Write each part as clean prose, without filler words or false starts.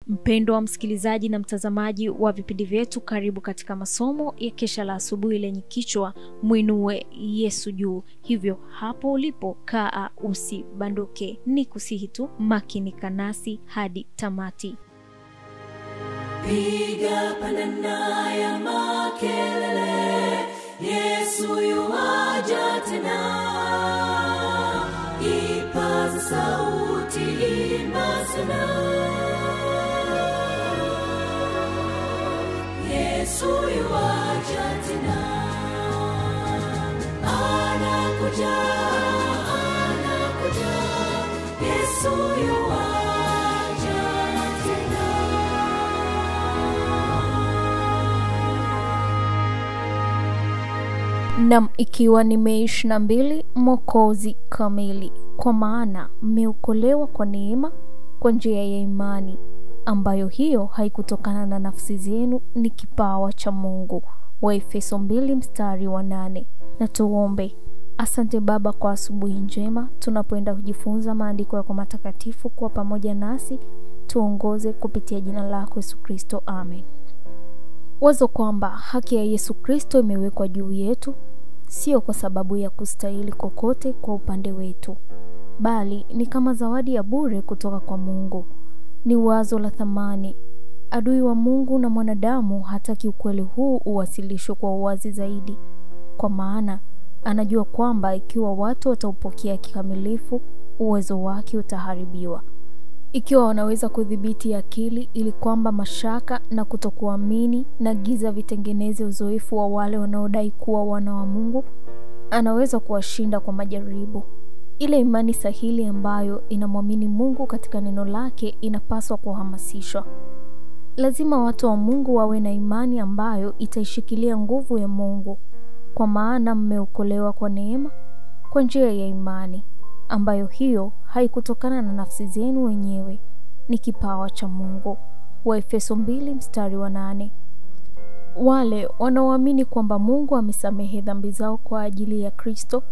Mpendwa wa msikilizaji na mtazamaji wa vipindi vyetu, karibu katika masomo ya kesha la asubuhi lenye kichwa Muinue Yesu juu. Hivyo hapo ulipo kaa usibanduke, ni kusihi tu makinika nasi hadi tamati. Piga panana ya makelele, Yesu yuaja tena. Ipaza sauti, imba sana. Yesu yuaja tena. Anakuja, anakuja. Yesu yuaja tena. Nam, ikiwa ni Mei 22, Mwokozi kamili. Kwa maana mmeokolewa kwa neema kwa njia ya imani, ambayo hiyo haikutokana na nafsi zenu, ni kipawa cha Mungu. Waefeso 2:8. Na tuombe. Asante Baba kwa asubuhi njema, tunapoenda kujifunza maandiko yako matakatifu. Kwa pamoja nasi tuongoze kupitia jina lako Yesu Kristo, amen. Wazo kwamba haki ya Yesu Kristo imewekwa juu yetu, sio kwa sababu ya kustahili kokote kwa upande wetu, bali ni kama zawadi ya bure kutoka kwa Mungu. Ni wazo la thamani. Adui wa Mungu na mwanadamu hataki ukweli huu uwasilishwe kwa uwazi zaidi, kwa maana anajua kwamba ikiwa watu wataupokea kikamilifu, uwezo wake utaharibiwa. Ikiwa wanaweza kudhibiti akili ili kwamba mashaka na kutokuamini na giza vitengeneze uzoefu wa wale wanaodai kuwa wana wa Mungu, anaweza kuwashinda kwa majaribu. Ile imani sahihi ambayo inamwamini Mungu katika neno lake inapaswa kuhamasishwa. Lazima watu wa Mungu wawe na imani ambayo itaishikilia nguvu ya Mungu, kwa maana mmeokolewa kwa neema kwa njia ya imani, ambayo hiyo haikutokana na nafsi zenu wenyewe, ni kipawa cha Mungu. Waefeso 2:8. Wale wanaoamini kwamba Mungu amesamehe dhambi zao kwa ajili ya Kristo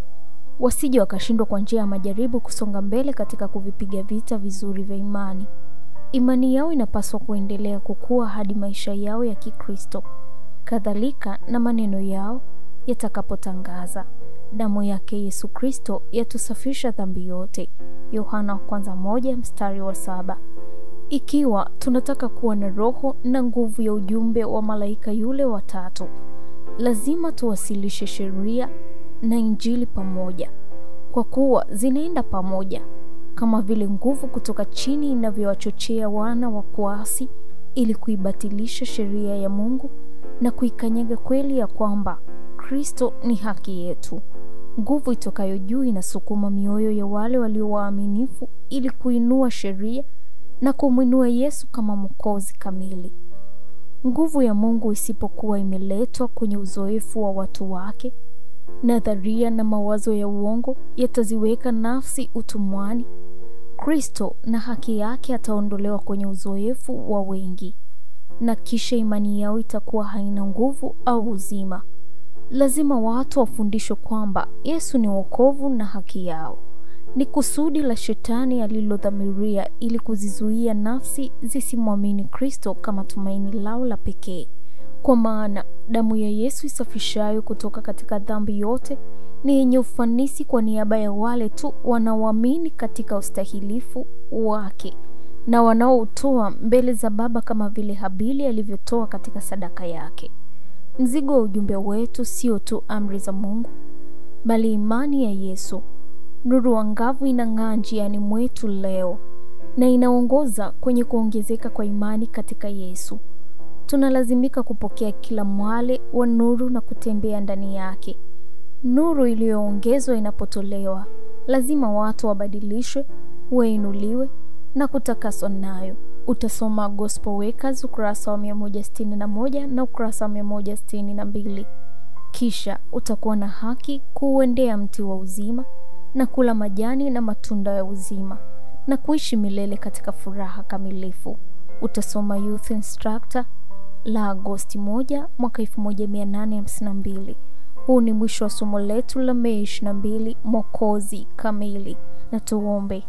wasije wakashindwa kwa njia ya majaribu kusonga mbele katika kuvipiga vita vizuri vya imani. Imani yao inapaswa kuendelea kukua hadi maisha yao ya Kikristo, kadhalika na maneno yao yatakapotangaza damu yake Yesu Kristo yatusafisha dhambi yote. Yohana 1:7. Ikiwa tunataka kuwa na roho na nguvu ya ujumbe wa malaika yule wa tatu, lazima tuwasilishe sheria na Injili pamoja, kwa kuwa zinaenda pamoja, kama vile nguvu kutoka chini inavyowachochea wana wa kuasi ili kuibatilisha sheria ya Mungu na kuikanyaga kweli ya kwamba Kristo ni haki yetu. Nguvu itokayo juu inasukuma mioyo ya wale walio waaminifu ili kuinua sheria na kumwinua Yesu kama Mwokozi kamili. Nguvu ya Mungu isipokuwa imeletwa kwenye uzoefu wa watu wake, nadharia na mawazo ya uongo yataziweka nafsi utumwani. Kristo na haki yake ataondolewa kwenye uzoefu wa wengi, na kisha imani yao itakuwa haina nguvu au uzima. Lazima watu wafundishwe kwamba Yesu ni wokovu na haki yao. Ni kusudi la Shetani alilodhamiria ili kuzizuia nafsi zisimwamini Kristo kama tumaini lao la pekee. Kwa maana damu ya Yesu isafishayo kutoka katika dhambi yote ni yenye ufanisi kwa niaba ya wale tu wanaoamini katika ustahilifu wake na wanaoutoa mbele za Baba kama vile Habili alivyotoa katika sadaka yake. Mzigo wa ujumbe wetu sio tu amri za Mungu, bali imani ya Yesu. Nuru angavu inang'aa njiani mwetu leo na inaongoza kwenye kuongezeka kwa imani katika Yesu. Tunalazimika kupokea kila mwale wa nuru na kutembea ndani yake. Nuru iliyoongezwa inapotolewa, lazima watu wabadilishwe, wainuliwe na kutakaswa nayo. Utasoma Gospel Workers ukurasa wa 161 na ukurasa wa 162. Kisha utakuwa na haki kuuendea mti wa uzima na kula majani na matunda ya uzima na kuishi milele katika furaha kamilifu. Utasoma Youth Instructor la Agosti 1 mwaka 1852. Huu ni mwisho wa somo letu la Mei 22, Mwokozi kamili. Na tuombe.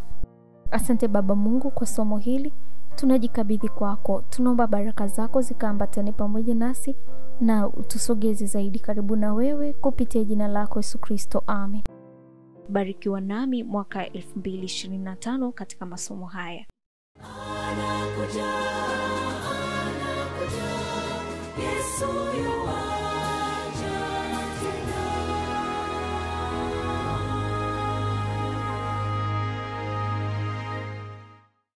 Asante Baba Mungu kwa somo hili. tunajikabidhi kwako. Tunaomba baraka zako zikaambatane pamoja nasi na utusogeze zaidi karibu na wewe kupitia jina lako Yesu Kristo. Amen. Barikiwa nami mwaka 2025 katika masomo haya. Anakuja, Yesu